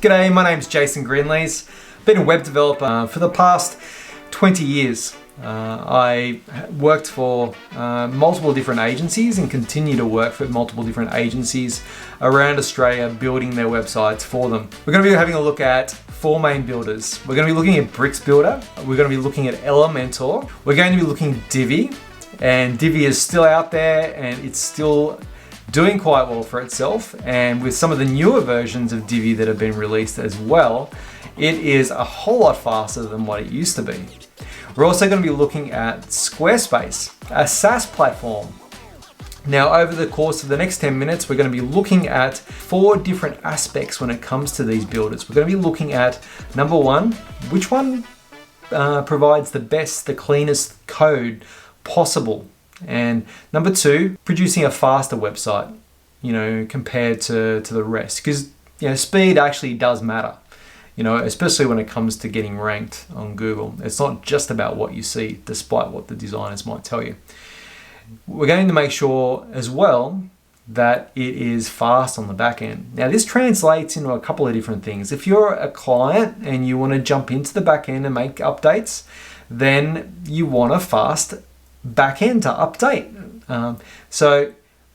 G'day, my name's Jason Greenlees. Been a web developer for the past 20 years. I worked for multiple different agencies and continue to work for multiple different agencies around Australia building their websites for them. We're going to be having a look at four main builders. We're going to be looking at Bricks Builder, we're going to be looking at Elementor, we're going to be looking at DIVI, and DIVI is still out there and it's still doing quite well for itself, and with some of the newer versions of DIVI that have been released as well, it is a whole lot faster than what it used to be. We're also going to be looking at SquareSpace, a SaaS platform. Now, over the course of the next 10 minutes, we're going to be looking at four different aspects when it comes to these builders. We're going to be looking at, number one, which one provides the best, the cleanest code possible. And number two, producing a faster website, compared to the rest. Because, speed actually does matter, especially when it comes to getting ranked on Google. It's not just about what you see, despite what the designers might tell you. We're going to make sure as well that it is fast on the back end. Now, this translates into a couple of different things. If you're a client and you want to jump into the back end and make updates, then you want a fast back end to update.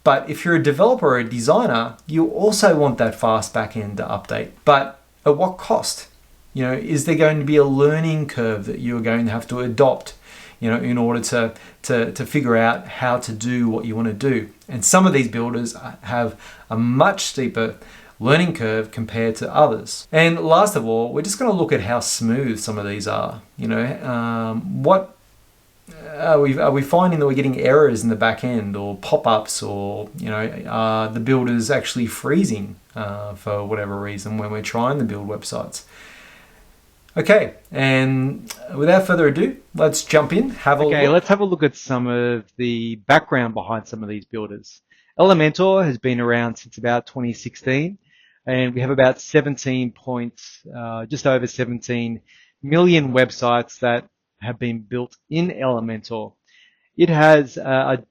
But if you're a developer or a designer, you also want that fast back end to update. But at what cost? Is there going to be a learning curve that you're going to have to adopt, in order to figure out how to do what you want to do? And some of these builders have a much steeper learning curve compared to others. And last of all, we're just going to look at how smooth some of these are. Are we finding that we're getting errors in the back end, or pop-ups, or are the builders actually freezing for whatever reason when we're trying to build websites? Okay, and without further ado, let's jump in. Let's have a look at some of the background behind some of these builders. Elementor has been around since about 2016, and we have about just over 17 million websites that have been built in Elementor. It has a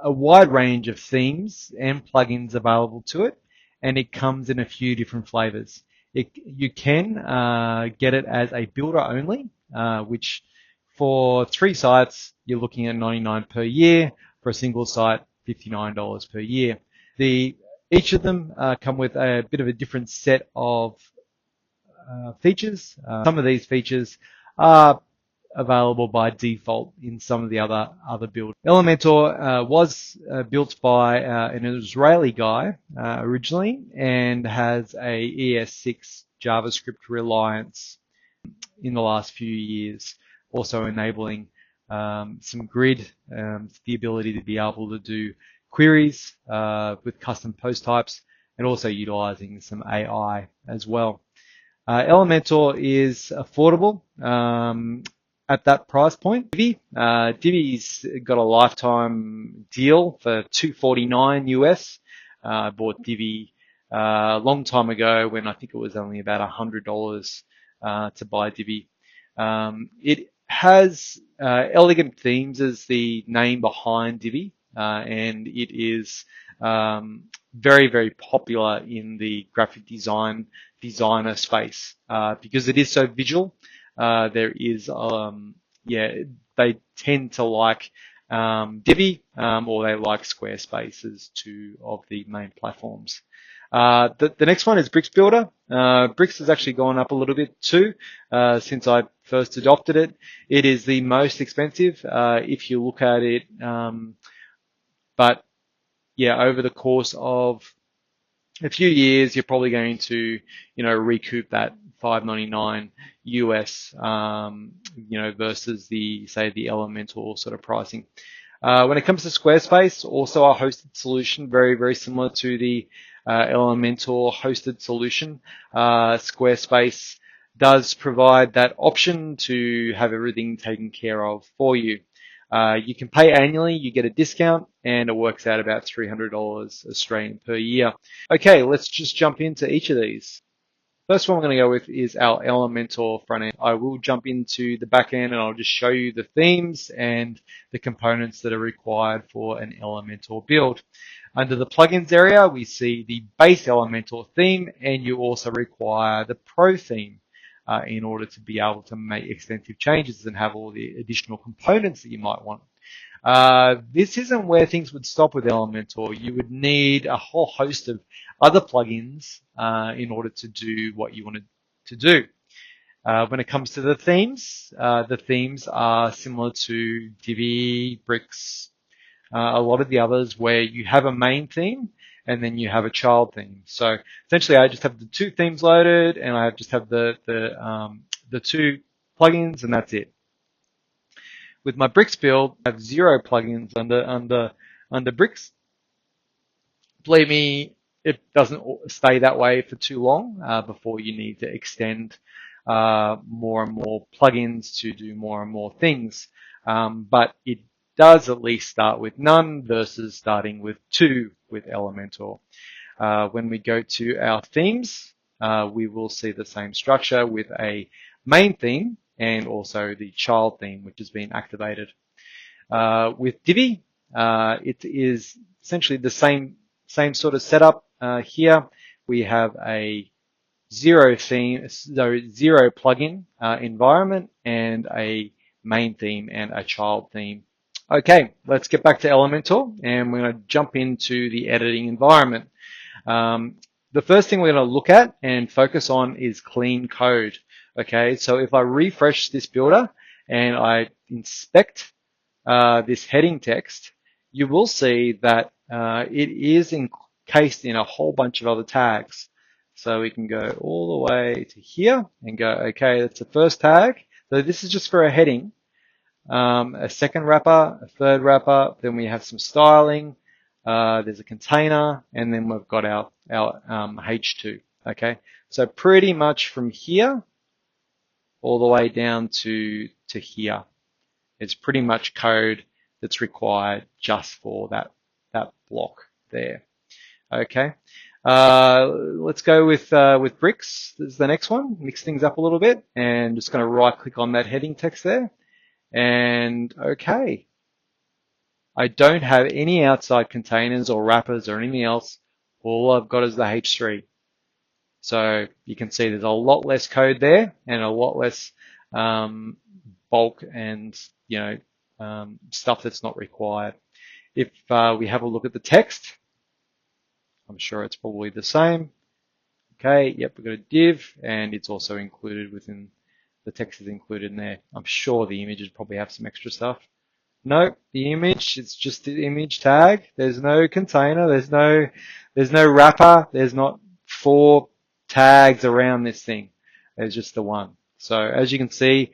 wide range of themes and plugins available to it, and it comes in a few different flavors. You can get it as a builder only, which for 3 sites, you're looking at $99 per year. For a single site, $59 per year. Each of them come with a bit of a different set of features. Some of these features are available by default in some of the other builds. Elementor was built by an Israeli guy originally, and has a ES6 JavaScript reliance in the last few years, also enabling some grid, the ability to be able to do queries with custom post types, and also utilizing some AI as well. Elementor is affordable at that price point. Divi's got a lifetime deal for $249 US. I bought Divi a long time ago when I think it was only about $100 to buy Divi. It has elegant themes as the name behind Divi, and it is very, very popular in the graphic designer space because it is so visual. They tend to like Divi, or they like SquareSpace as two of the main platforms. The next one is Bricks Builder. Bricks has actually gone up a little bit too since I first adopted it. It is the most expensive if you look at it, but over the course of a few years, you're probably going to, recoup that $5.99 US, versus the Elementor sort of pricing. When it comes to SquareSpace, also a hosted solution, very, very similar to the Elementor hosted solution. Squarespace does provide that option to have everything taken care of for you. You can pay annually, you get a discount, and it works out about $300 Australian per year. Okay, let's just jump into each of these. First one I'm going to go with is our Elementor front end. I will jump into the back end and I'll just show you the themes and the components that are required for an Elementor build. Under the plugins area, we see the base Elementor theme, and you also require the Pro theme in order to be able to make extensive changes and have all the additional components that you might want. This isn't where things would stop with Elementor. You would need a whole host of other plugins in order to do what you wanted to do. When it comes to the themes are similar to DIVI, Bricks, a lot of the others where you have a main theme and then you have a child theme. So essentially I just have the two themes loaded and I just have the two plugins and that's it. With my Bricks build, I have 0 plugins under Bricks. Believe me, it doesn't stay that way for too long before you need to extend more and more plugins to do more and more things. But it does at least start with none versus starting with 2 with Elementor. When we go to our themes, we will see the same structure with a main theme and also the child theme, which has been activated. With Divi, it is essentially the same sort of setup. Here we have a 0 theme, so 0 plugin environment and a main theme and a child theme. Okay, let's get back to Elementor and we're going to jump into the editing environment. The first thing we're going to look at and focus on is clean code. Okay, so if I refresh this builder and I inspect this heading text, you will see that it is encased in a whole bunch of other tags. So we can go all the way to here and go, okay, that's the first tag. So this is just for a heading. A second wrapper, a third wrapper, then we have some styling, there's a container, and then we've got our H2. Okay, so pretty much from here all the way down to here. It's pretty much code that's required just for that block there. Okay, let's go with Bricks. This is the next one. Mix things up a little bit, and just going to right click on that heading text there. And okay, I don't have any outside containers or wrappers or anything else. All I've got is the H3. So you can see there's a lot less code there and a lot less bulk and stuff that's not required. If we have a look at the text, I'm sure it's probably the same. Okay, yep, we've got a div and it's also included within the text is included in there. I'm sure the images probably have some extra stuff. No, the image, it's just the image tag. There's no container, there's no wrapper, there's not 4 tags around this thing. There's just the one. So as you can see,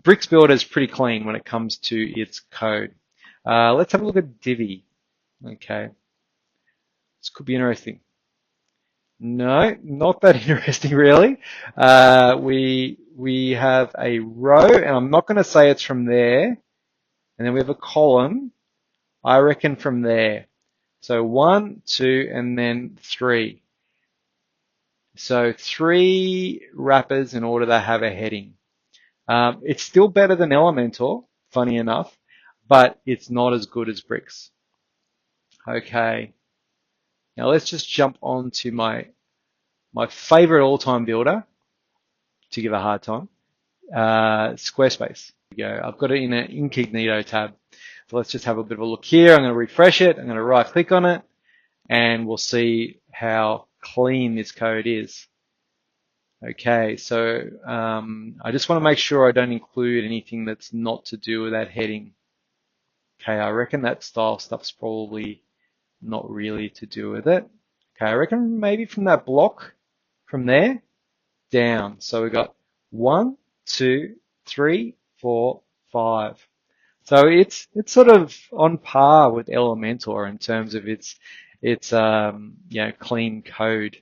Bricks Builder is pretty clean when it comes to its code. Let's have a look at Divi. Okay, this could be interesting. No, not that interesting really. We have a row, and I'm not going to say it's from there. And then we have a column, I reckon from there. So 1, 2, and then 3. So 3 wrappers in order to have a heading. It's still better than Elementor, funny enough, but it's not as good as Bricks. Okay. Now let's just jump on to my favorite all-time builder to give a hard time, SquareSpace. There we go. I've got it in an incognito tab. So let's just have a bit of a look here. I'm going to refresh it. I'm going to right click on it and we'll see how clean this code is. Okay, so I just want to make sure I don't include anything that's not to do with that heading. Okay, I reckon that style stuff's probably not really to do with it. Okay, I reckon maybe from that block, from there, down. So we've got 1, 2, 3, 4, 5. So it's sort of on par with Elementor in terms of its clean code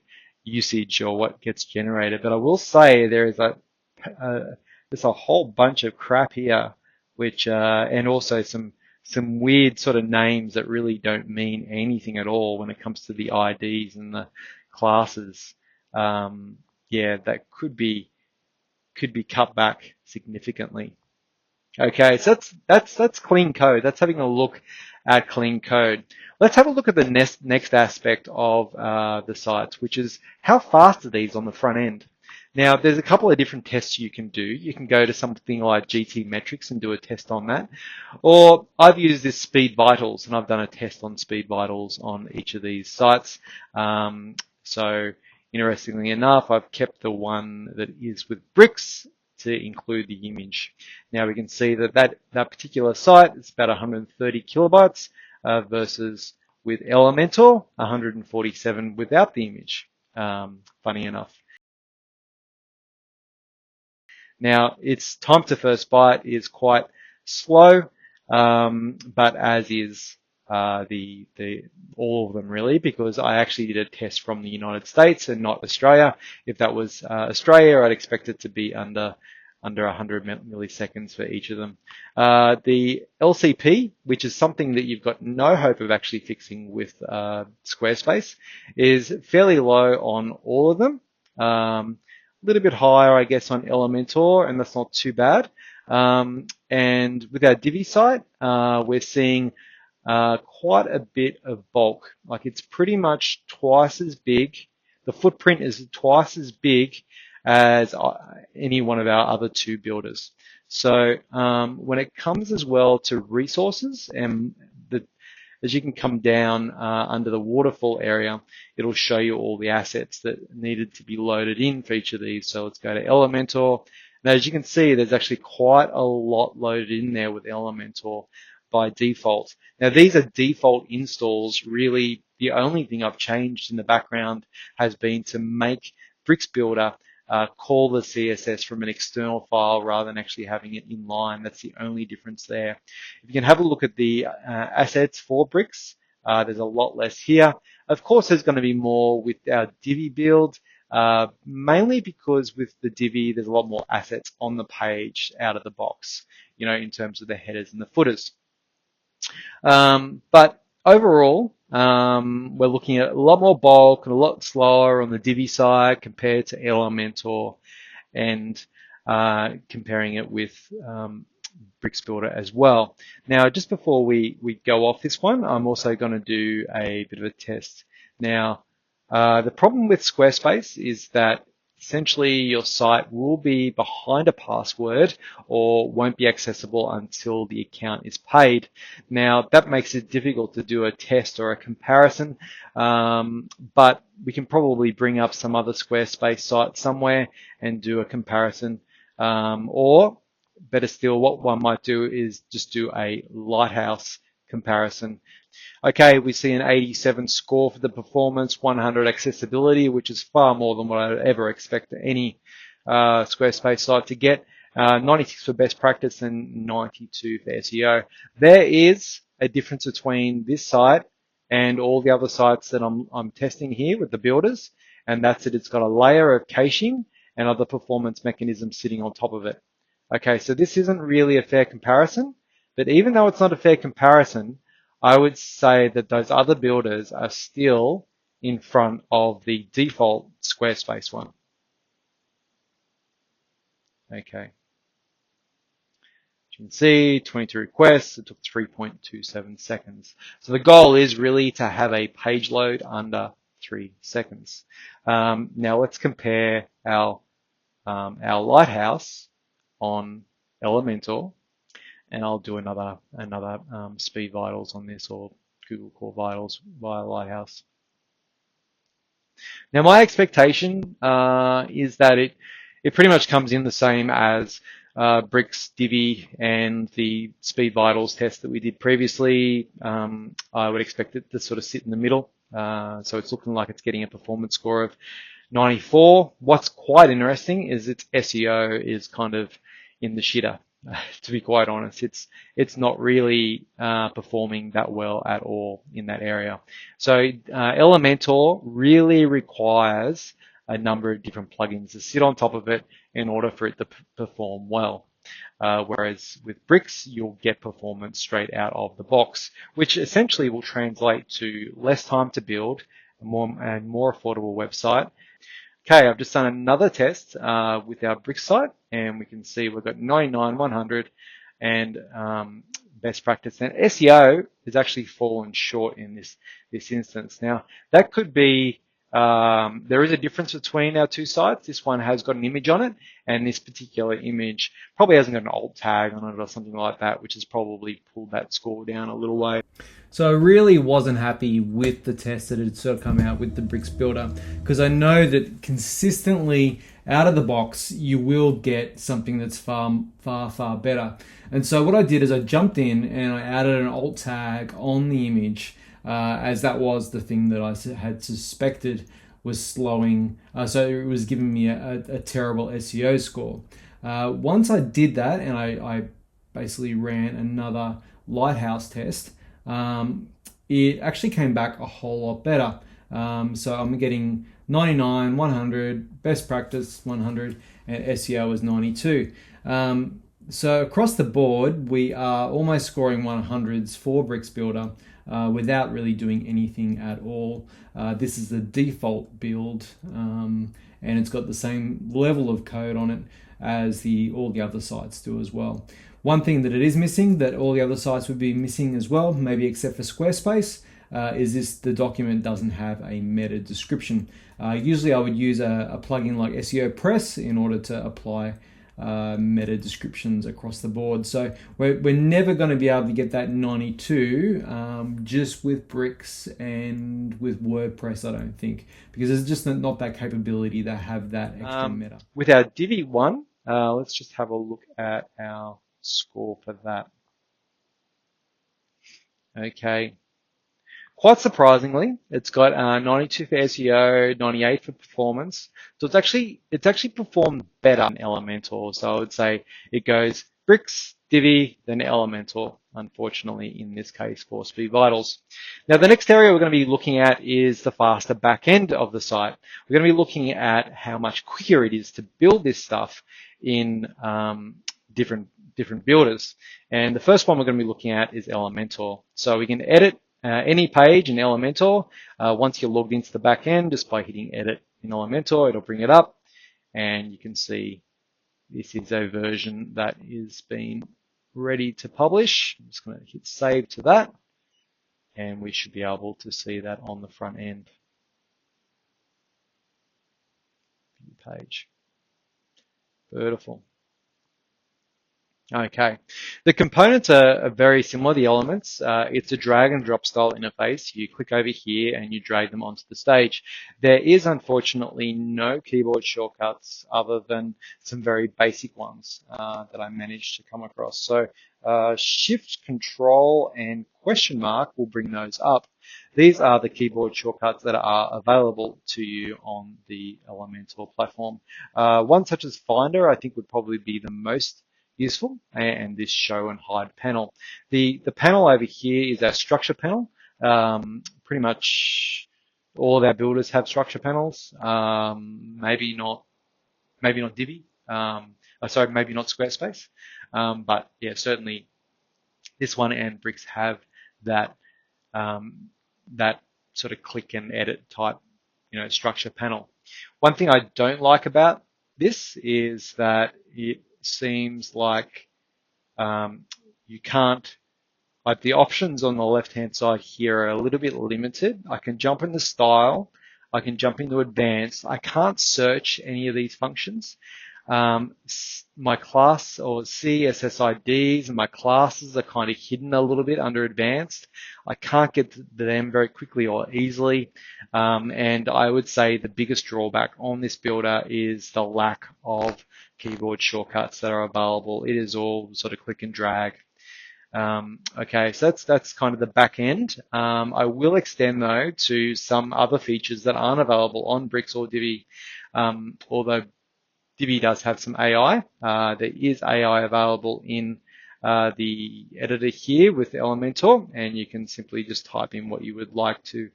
usage or what gets generated. But I will say there is there's a whole bunch of crap here, which and also some weird sort of names that really don't mean anything at all when it comes to the IDs and the classes. That could be cut back significantly. Okay, so that's clean code. That's having a look at clean code. Let's have a look at the next aspect of the sites, which is how fast are these on the front end. Now, there's a couple of different tests you can do. You can go to something like GT metrics and do a test on that. Or I've used this Speed Vitals, and I've done a test on Speed Vitals on each of these sites. So interestingly enough, I've kept the one that is with bricks to include the image. Now we can see that particular site is about 130 kilobytes versus with Elementor 147 without the image. Funny enough. Now its time to first byte is quite slow, but as is all of them really, because I actually did a test from the United States and not Australia. If that was Australia, I'd expect it to be under 100 milliseconds for each of them. The LCP, which is something that you've got no hope of actually fixing with SquareSpace, is fairly low on all of them. A little bit higher, I guess, on Elementor, and that's not too bad. And with our DIVI site, we're seeing quite a bit of bulk. Like it's pretty much twice as big. The footprint is twice as big as any one of our other two builders. So when it comes as well to resources, and as you can come down under the waterfall area, it'll show you all the assets that needed to be loaded in for each of these. So let's go to Elementor. Now, as you can see, there's actually quite a lot loaded in there with Elementor by default. Now, these are default installs. Really, the only thing I've changed in the background has been to make Bricks Builder call the CSS from an external file rather than actually having it in line. That's the only difference there. If you can have a look at the assets for Bricks, there's a lot less here. Of course, there's going to be more with our DIVI build, mainly because with the DIVI, there's a lot more assets on the page out of the box, you know, in terms of the headers and the footers. But overall, we're looking at a lot more bulk and a lot slower on the DIVI side compared to Elementor, and comparing it with Bricks Builder as well. Now, just before we go off this one, I'm also going to do a bit of a test. Now, the problem with SquareSpace is that essentially your site will be behind a password or won't be accessible until the account is paid. Now, that makes it difficult to do a test or a comparison, but we can probably bring up some other SquareSpace site somewhere and do a comparison. Or better still, what one might do is just do a lighthouse comparison. Okay, we see an 87 score for the performance, 100 accessibility, which is far more than what I'd ever expect any SquareSpace site to get. 96 for best practice and 92 for SEO. There is a difference between this site and all the other sites that I'm testing here with the builders, and that's that it's got a layer of caching and other performance mechanisms sitting on top of it. Okay, so this isn't really a fair comparison, but even though it's not a fair comparison, I would say that those other builders are still in front of the default SquareSpace one. Okay. As you can see, 22 requests, it took 3.27 seconds. So the goal is really to have a page load under 3 seconds. Now let's compare our lighthouse on Elementor, and I'll do another Speed Vitals on this, or Google Core Vitals via Lighthouse. Now my expectation is that it pretty much comes in the same as Bricks, DIVI, and the Speed Vitals test that we did previously. I would expect it to sort of sit in the middle. So it's looking like it's getting a performance score of 94. What's quite interesting is its SEO is kind of in the shitter. To be quite honest, it's not really performing that well at all in that area. So Elementor really requires a number of different plugins to sit on top of it in order for it to perform well. Whereas with Bricks, you'll get performance straight out of the box, which essentially will translate to less time to build and more affordable website. Okay, I've just done another test with our Bricks site, and we can see we've got 99, 100, and best practice. And SEO has actually fallen short in this instance. Now, that could be, there is a difference between our two sites. This one has got an image on it, and this particular image probably hasn't got an alt tag on it or something like that, which has probably pulled that score down a little way. So I really wasn't happy with the test that had sort of come out with the Bricks Builder, because I know that consistently out of the box you will get something that's far better. And so what I did is I jumped in and I added an alt tag on the image, as that was the thing that I had suspected was slowing. So it was giving me a terrible SEO score. Once I did that and I basically ran another lighthouse test, it actually came back a whole lot better. So I'm getting 99, 100, best practice 100, and SEO is 92. So across the board, we are almost scoring 100s for Bricks Builder without really doing anything at all. This is the default build, and it's got the same level of code on it as all the other sites do as well. One thing that it is missing, that all the other sites would be missing as well, maybe except for SquareSpace, is the document doesn't have a meta description. Usually I would use a plugin like SEO Press in order to apply meta descriptions across the board. So we're never going to be able to get that 92 just with Bricks and with WordPress, I don't think, because there's just not that capability to have that extra meta. With our Divi one, let's just have a look at our score for that. Okay. Quite surprisingly, it's got 92 for SEO, 98 for performance. So it's actually performed better than Elementor. So I would say it goes Bricks, Divi, then Elementor, unfortunately, in this case for Speed Vitals. Now, the next area we're going to be looking at is the faster back end of the site. We're going to be looking at how much quicker it is to build this stuff in different builders. And the first one we're going to be looking at is Elementor. So we can edit any page in Elementor. Once you're logged into the back end, just by hitting edit in Elementor, it'll bring it up, and you can see this is a version that is being ready to publish. I'm just going to hit save to that, and we should be able to see that on the front end page. Beautiful. Okay, the components are very similar, the elements. It's a drag and drop style interface. You click over here and you drag them onto the stage. There is unfortunately no keyboard shortcuts other than some very basic ones that I managed to come across. So Shift, Control, and question mark will bring those up. These are the keyboard shortcuts that are available to you on the Elementor platform. One such as Finder, I think, would probably be the most useful, and this show and hide panel. The panel over here is our structure panel. Pretty much all of our builders have structure panels. Maybe not Divi. Sorry, maybe not SquareSpace. But yeah, certainly this one and Bricks have that that sort of click and edit type, structure panel. One thing I don't like about this is that it seems like you can't, like the options on the left hand side here are a little bit limited. I can jump into style, I can jump into advanced. I can't search any of these functions. My class or CSSIDs and my classes are kind of hidden a little bit under advanced. I can't get to them very quickly or easily. And I would say the biggest drawback on this builder is the lack of keyboard shortcuts that are available. It is all sort of click and drag. Okay, so that's kind of the back end. I will extend though to some other features that aren't available on Bricks or Divi, although Divi does have some AI. There is AI available in the editor here with Elementor, and you can simply just type in what you would like to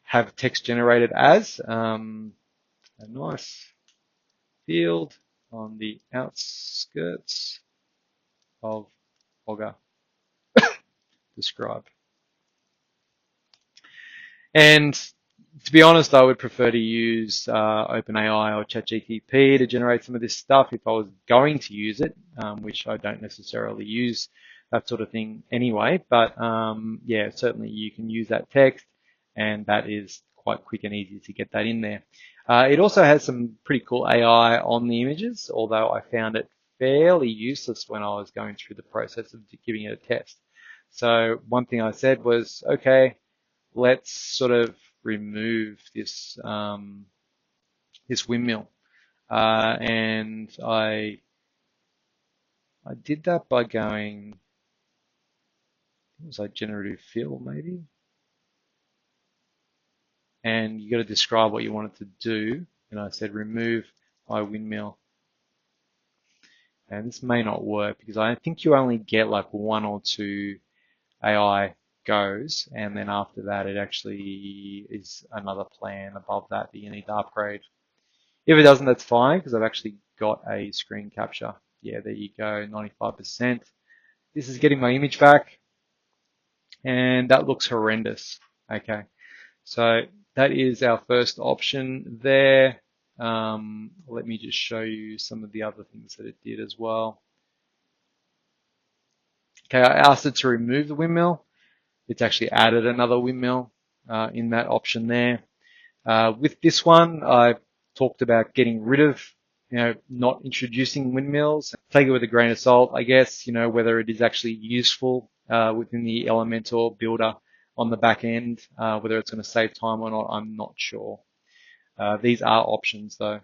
have text generated as. A nice field on the outskirts of Wagga. Describe. And To be honest, I would prefer to use OpenAI or ChatGPT to generate some of this stuff if I was going to use it, which I don't necessarily use that sort of thing anyway. But yeah, certainly you can use that text, and that is quite quick and easy to get that in there. It also has some pretty cool AI on the images, although I found it fairly useless when I was going through the process of giving it a test. So one thing I said was, okay, let's sort of remove this this windmill, and I did that by going, it was like generative fill maybe, and you got to describe what you want it to do, and I said remove my windmill, and this may not work because I think you only get like 1 or 2 AI goes, and then after that it actually is another plan above that you need to upgrade. If it doesn't, that's fine because I've actually got a screen capture. Yeah, there you go, 95%. This is getting my image back, and that looks horrendous. Okay, so that is our first option there. Let me just show you some of the other things that it did as well. Okay, I asked it to remove the windmill. It's actually added another windmill in that option there. With this one, I talked about getting rid of, not introducing windmills. Take it with a grain of salt, I guess, whether it is actually useful within the Elementor builder on the back end, whether it's going to save time or not, I'm not sure. These are options though.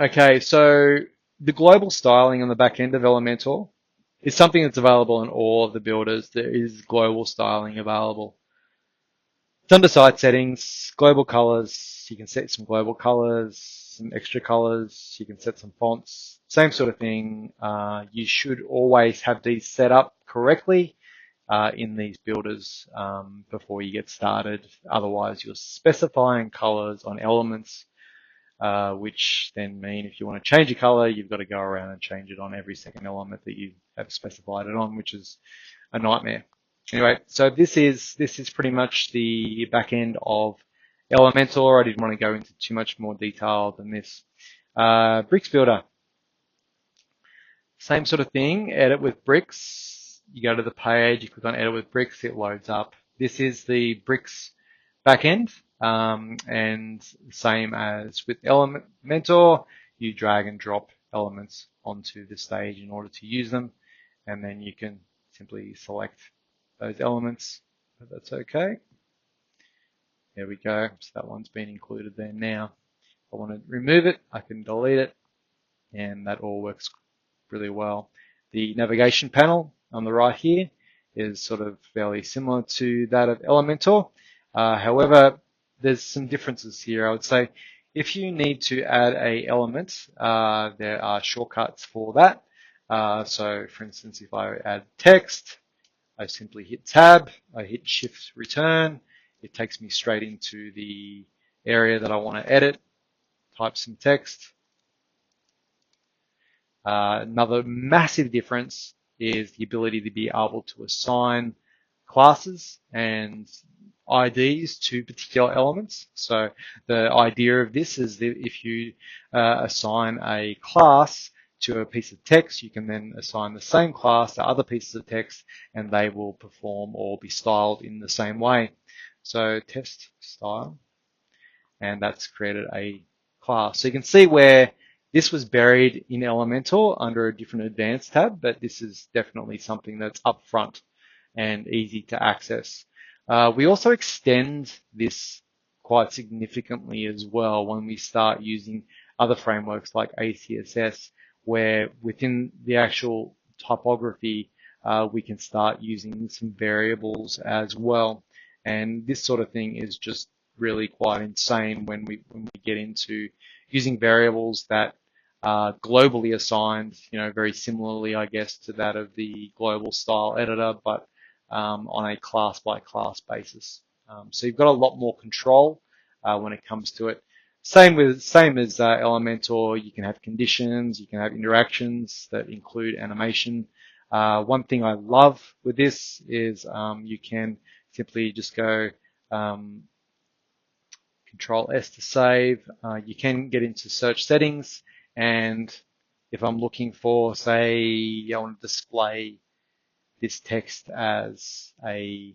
Okay, so the global styling on the back end of Elementor is something that's available in all of the builders. There is global styling available. It's under site settings, global colors. You can set some global colors, some extra colors. You can set some fonts, same sort of thing. You should always have these set up correctly in these builders before you get started. Otherwise, you're specifying colors on elements, which then mean if you want to change a color, you've got to go around and change it on every second element that you have specified it on, which is a nightmare. Anyway, so this is pretty much the back end of Elementor. I didn't want to go into too much more detail than this. Bricks Builder, same sort of thing. Edit with bricks. You go to the page, you click on Edit with bricks, it loads up. This is the bricks backend, and same as with Elementor, you drag and drop elements onto the stage in order to use them, and then you can simply select those elements. That's okay. There we go. So that one's been included there now. If I want to remove it, I can delete it, and that all works really well. The navigation panel on the right here is sort of fairly similar to that of Elementor. However, there's some differences here. I would say if you need to add a element, there are shortcuts for that. So for instance, if I add text, I simply hit tab, I hit shift return, it takes me straight into the area that I want to edit, type some text. Another massive difference is the ability to be able to assign classes and IDs to particular elements. So the idea of this is that if you assign a class to a piece of text, you can then assign the same class to other pieces of text, and they will perform or be styled in the same way. So test style, and that's created a class. So you can see where this was buried in Elementor under a different advanced tab, but this is definitely something that's up front and easy to access. We also extend this quite significantly as well when we start using other frameworks like ACSS, where within the actual typography, we can start using some variables as well. And this sort of thing is just really quite insane when we get into using variables that are globally assigned, very similarly, I guess, to that of the global style editor, but on a class by class basis. So you've got a lot more control when it comes to it. Same as Elementor, you can have conditions, you can have interactions that include animation. One thing I love with this is you can simply just go Control S to save. You can get into search settings, and if I'm looking for, say, I want to display this text as a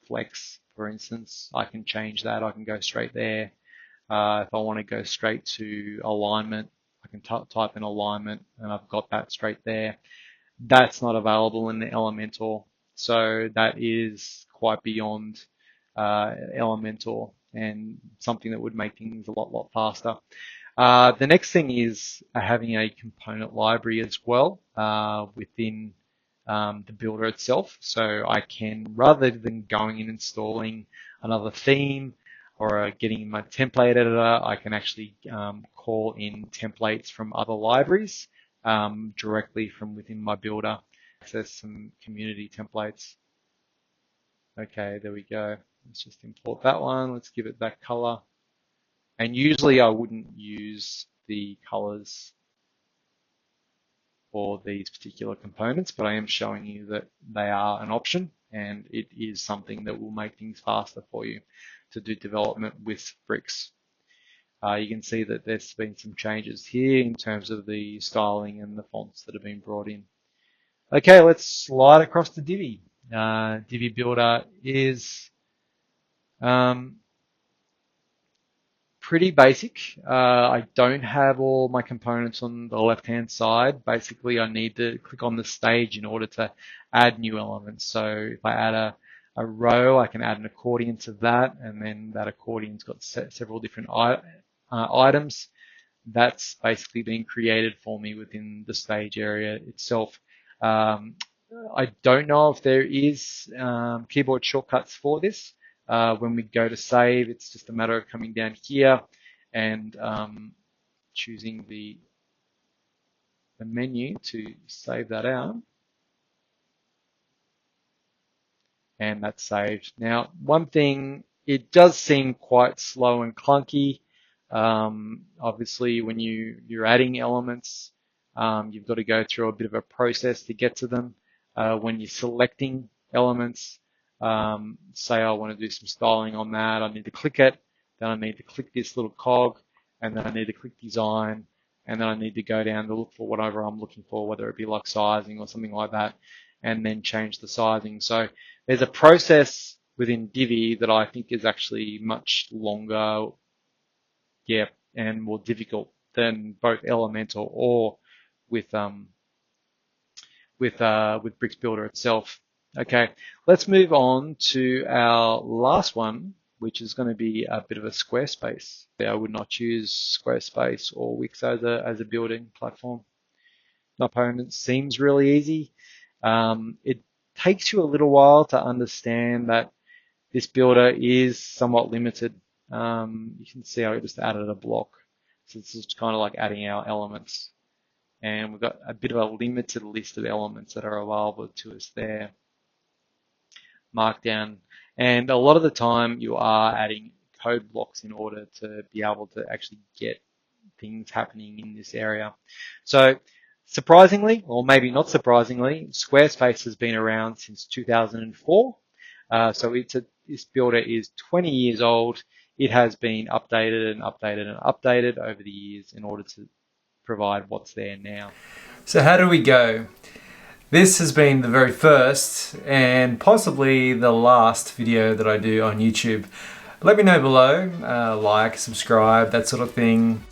flex, for instance, I can change that. I can go straight there. If I want to go straight to alignment, I can type in alignment, and I've got that straight there. That's not available in the Elementor, so that is quite beyond Elementor and something that would make things a lot faster. The next thing is having a component library as well within the builder itself. So I can, rather than going and installing another theme or getting my template editor, I can actually call in templates from other libraries directly from within my builder. Access some community templates. Okay, there we go. Let's just import that one. Let's give it that color. And usually I wouldn't use the colors for these particular components, but I am showing you that they are an option, and it is something that will make things faster for you to do development with bricks. You can see that there's been some changes here in terms of the styling and the fonts that have been brought in. Okay, let's slide across to DIVI. DIVI Builder is pretty basic. I don't have all my components on the left-hand side. Basically, I need to click on the stage in order to add new elements. So if I add a row, I can add an accordion to that, and then that accordion's got several different items. That's basically being created for me within the stage area itself. I don't know if there is keyboard shortcuts for this. When we go to save, it's just a matter of coming down here and choosing the menu to save that out. And that's saved. Now, one thing, it does seem quite slow and clunky. Obviously, when you're adding elements, you've got to go through a bit of a process to get to them. When you're selecting elements, say I want to do some styling on that, I need to click it, then I need to click this little cog, and then I need to click design, and then I need to go down to look for whatever I'm looking for, whether it be like sizing or something like that, and then change the sizing. So there's a process within DIVI that I think is actually much longer, and more difficult than both Elementor or with Bricks Builder itself. Okay, let's move on to our last one, which is going to be a bit of a SquareSpace. I would not choose SquareSpace or Wix as a building platform. My opponent seems really easy. It takes you a little while to understand that this builder is somewhat limited. You can see I just added a block. So this is kind of like adding our elements. And we've got a bit of a limited list of elements that are available to us there. Markdown. And a lot of the time you are adding code blocks in order to be able to actually get things happening in this area. So surprisingly, or maybe not surprisingly, SquareSpace has been around since 2004. So this builder is 20 years old. It has been updated and updated and updated over the years in order to provide what's there now. So how do we go? This has been the very first and possibly the last video that I do on YouTube. Let me know below, like, subscribe, that sort of thing.